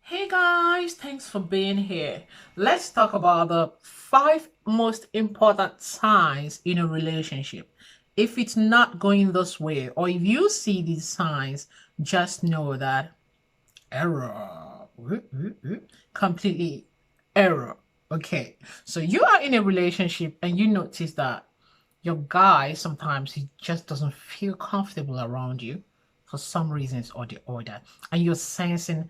Hey guys, thanks for being here. Let's talk about the five most important signs in a relationship. If it's not going this way, or if you see these signs, just know that error. Completely error. Okay. So you are in a relationship and you notice that your guy sometimes he just doesn't feel comfortable around you for some reasons or the other. And you're sensing,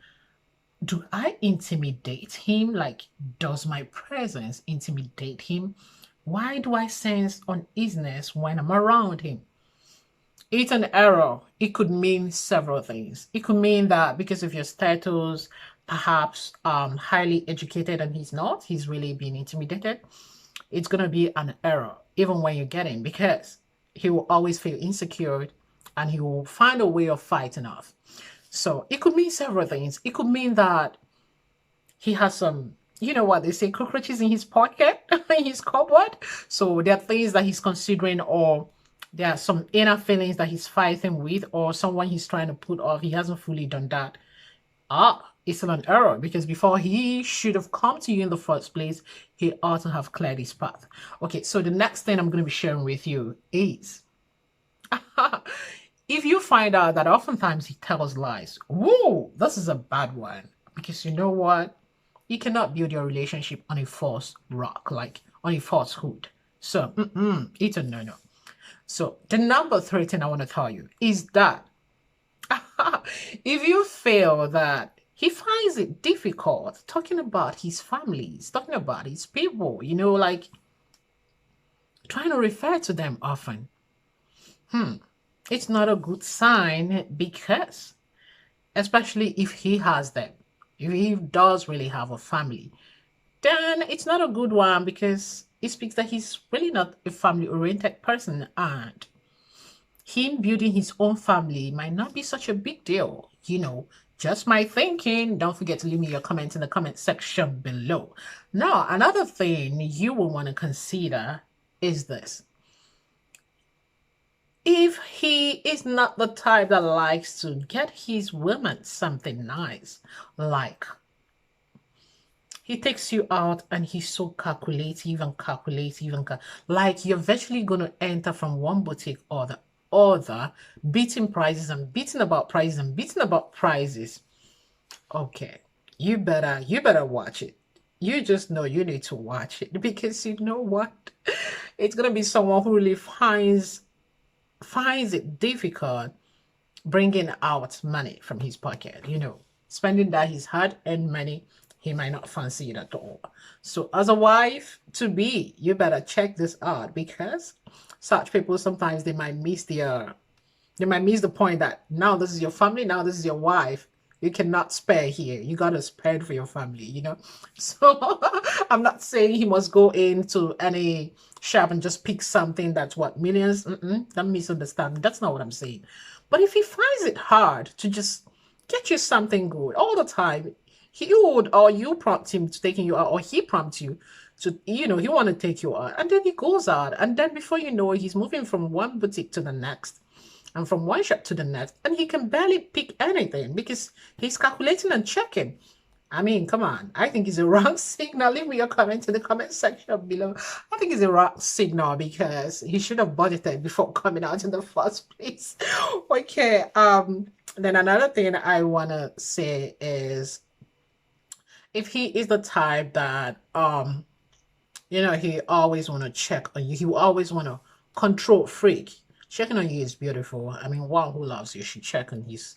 do I intimidate him? Like, does my presence intimidate him? Why do I sense uneasiness when I'm around him? It's an error. It could mean several things. It could mean that because of your status, perhaps highly educated and he's not, he's really being intimidated. It's gonna be an error, even when you get him, because he will always feel insecure and he will find a way of fighting off. So it could mean several things. It could mean that he has some, you know what they say, cockroaches in his pocket, in his cupboard. So there are things that he's considering, or there are some inner feelings that he's fighting with, or someone he's trying to put off. He hasn't fully done that. It's an error because before he should have come to you in the first place, he ought to have cleared his path. Okay, so the next thing I'm going to be sharing with you is if you find out that oftentimes he tells lies, whoa, this is a bad one. Because you know what? You cannot build your relationship on a false rock, like on a falsehood. So, it's a no-no. So, the number three thing I want to tell you is that if you feel that he finds it difficult talking about his families, talking about his people, like trying to refer to them often, it's not a good sign because, especially if he has them, if he does really have a family, then it's not a good one because it speaks that he's really not a family oriented person, and him building his own family might not be such a big deal. Just my thinking. Don't forget to leave me your comments in the comment section below. Now, another thing you will want to consider is this. If he is not the type that likes to get his woman something nice, like he takes you out and he's so calculative, like you're virtually going to enter from one boutique or the other, beating prices and beating about prices and beating about prices. Okay, you better watch it. You just know you need to watch it because you know what? It's gonna be someone who really finds it difficult bringing out money from his pocket, spending that his hard-earned money, he might not fancy it at all. So as a wife to be, you better check this out because such people sometimes they might miss the point that now this is your family, now this is your wife. You cannot spare here. You gotta spare for your family. So I'm not saying he must go into any shop and just pick something that's what millions. Don't misunderstand. That's not what I'm saying. But if he finds it hard to just get you something good all the time, he would, or you prompt him to taking you out, or he prompts you to, he want to take you out, and then he goes out, and then before you know it, he's moving from one boutique to the next and from one shop to the next, and he can barely pick anything because he's calculating and checking. I mean, come on. I think it's a wrong signal. Leave me your comment in the comment section below. I think it's a wrong signal because he should have budgeted before coming out in the first place. Okay. Then another thing I wanna say is if he is the type that he always wanna check on you, he will always wanna control freak. Checking on you is beautiful. I mean, one who loves you should check on his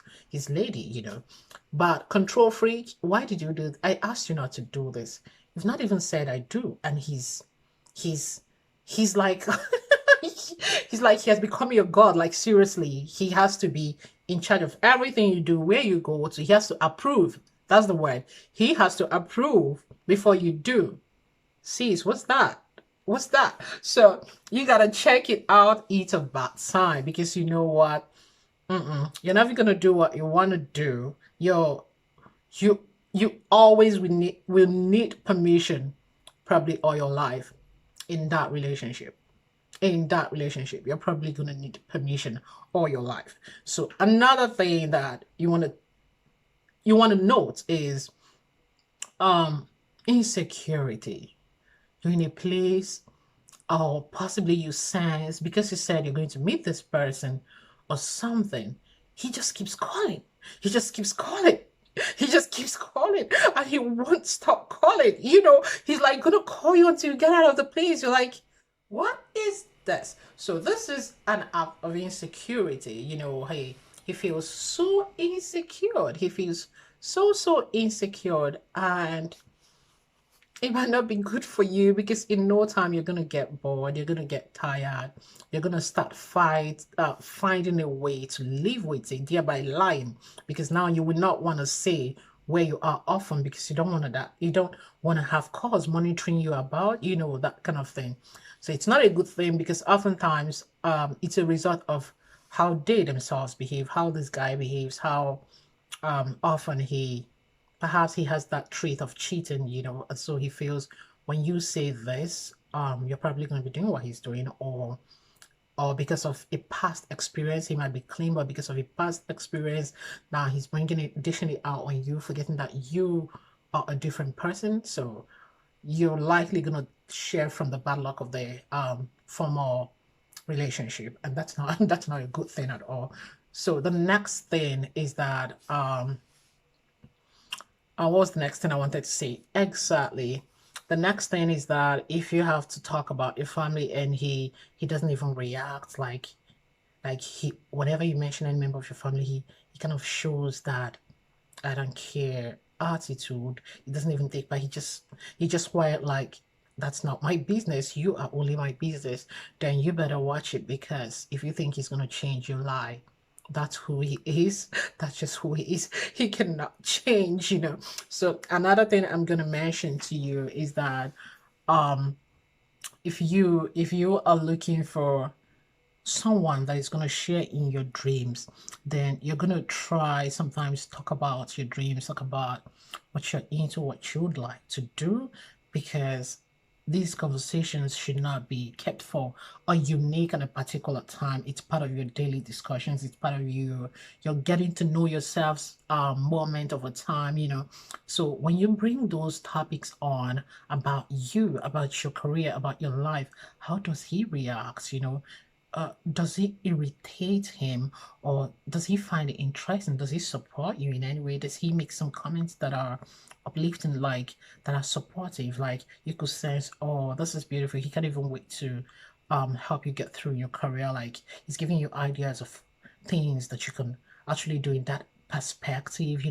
lady. But control freak, why did you do I asked you not to do this. You've not even said I do. And he's like he's like he has become your god. Like seriously, he has to be in charge of everything you do, where you go to. He has to approve. That's the word. He has to approve before you do. Sis, what's that? What's that? So you gotta check it out. It's a bad sign because you know what? You're never gonna do what you want to do. You you always will need permission, probably all your life in that relationship. In that relationship, you're probably gonna need permission all your life. So another thing that you want to note is um insecurity. You're in a place, or possibly you sense, because you said you're going to meet this person or something, he just keeps calling. He just keeps calling. He just keeps calling, and he won't stop calling. He's like gonna call you until you get out of the place. You're like, what is this? So this is an act of insecurity. He feels so insecure. He feels so insecure, and it might not be good for you, because in no time you're gonna get bored, you're gonna get tired, you're gonna start finding a way to live with it, thereby lying, because now you will not want to say where you are often, because you don't want to have calls monitoring you about, that kind of thing. So it's not a good thing, because oftentimes it's a result of how they themselves behave, how this guy behaves, how often perhaps he has that trait of cheating, and so he feels when you say this, you're probably going to be doing what he's doing, or because of a past experience, he might be clean, but because of a past experience, now he's bringing it, dishing it out on you, forgetting that you are a different person. So you're likely going to share from the bad luck of the former relationship, and that's not that's not a good thing at all. So the next thing is that what was the next thing I wanted to say? Exactly. The next thing is that if you have to talk about your family and he doesn't even react, like he whenever you mention any member of your family, he kind of shows that I don't care attitude. He doesn't even think, but he just quiet, like that's not my business. You are only my business. Then you better watch it, because if you think he's gonna change, you lie. That's who he is. That's just who he is. He cannot change. So another thing I'm gonna mention to you is that um if you are looking for someone that is going to share in your dreams, then you're going to try sometimes talk about your dreams, talk about what you're into, what you would like to do, because these conversations should not be kept for a unique and a particular time. It's part of your daily discussions. It's part of your getting to know yourselves moment of a time. So when you bring those topics on about you, about your career, about your life, how does he react? Does it irritate him, or does he find it interesting? Does he support you in any way? Does he make some comments that are uplifting, like that are supportive? Like you could sense, oh, this is beautiful. He can't even wait to help you get through your career. Like he's giving you ideas of things that you can actually do in that perspective.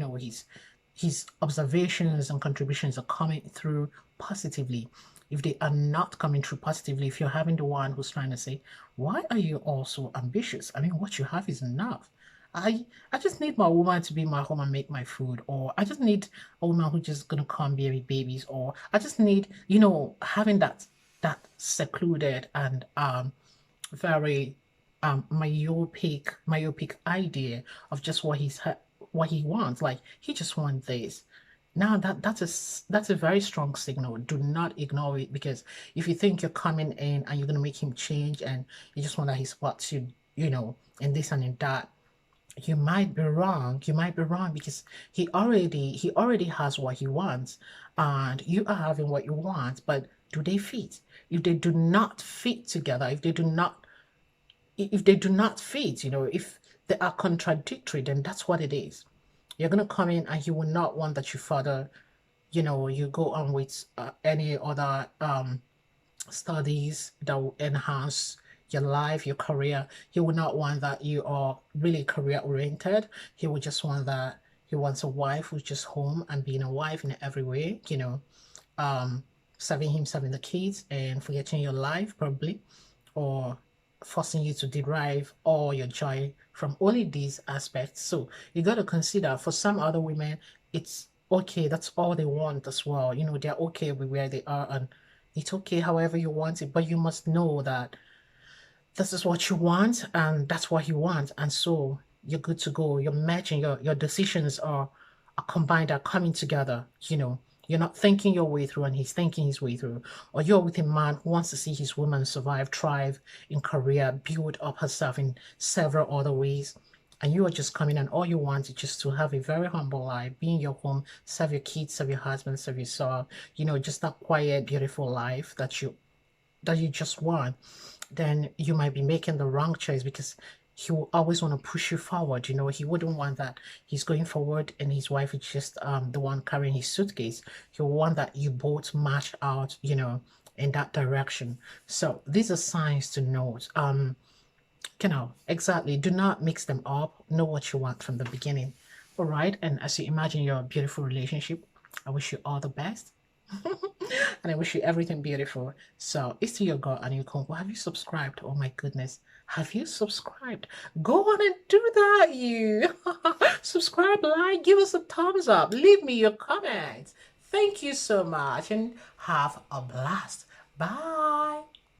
His observations and contributions are coming through positively. If they are not coming through positively, if you're having the one who's trying to say, why are you all so ambitious? I mean, what you have is enough. I just need my woman to be in my home and make my food, or I just need a woman who's just gonna come bear me babies, or I just need, having that secluded and very myopic idea of just what he wants. Like he just wants this. Now that's a very strong signal. Do not ignore it, because if you think you're coming in and you're gonna make him change, and you just want that he supports you, in this and in that, you might be wrong. You might be wrong, because he already has what he wants, and you are having what you want. But do they fit? If they do not fit together, if they do not fit, if they are contradictory, then that's what it is. You're gonna come in and you will not want that you further, you go on with any other studies that will enhance your life, your career. He would not want that you are really career oriented. He would just want that he wants a wife who's just home and being a wife in every way, um, serving him, serving the kids, and forgetting your life probably, or forcing you to derive all your joy from only these aspects. So you got to consider, for some other women, it's okay. That's all they want as well. They're okay with where they are, and it's okay however you want it. But you must know that this is what you want, and that's what you want, and so you're good to go. You're matching, your decisions are combined, are coming together. You're not thinking your way through and he's thinking his way through. Or you're with a man who wants to see his woman survive, thrive in career, build up herself in several other ways. and you are just coming and all you want is just to have a very humble life, be in your home, serve your kids, serve your husband, serve yourself, just that quiet, beautiful life that you just want, then you might be making the wrong choice because he will always want to push you forward. He wouldn't want that he's going forward and his wife is just the one carrying his suitcase. He will want that you both match out, in that direction. So these are signs to note. Exactly. Do not mix them up. Know what you want from the beginning. All right. And as you imagine your beautiful relationship, I wish you all the best. And I wish you everything beautiful. So it's to your girl and your combo. Have you subscribed? Oh my goodness. Have you subscribed? Go on and do that, you. Subscribe, like, give us a thumbs up. Leave me your comments. Thank you so much and have a blast. Bye.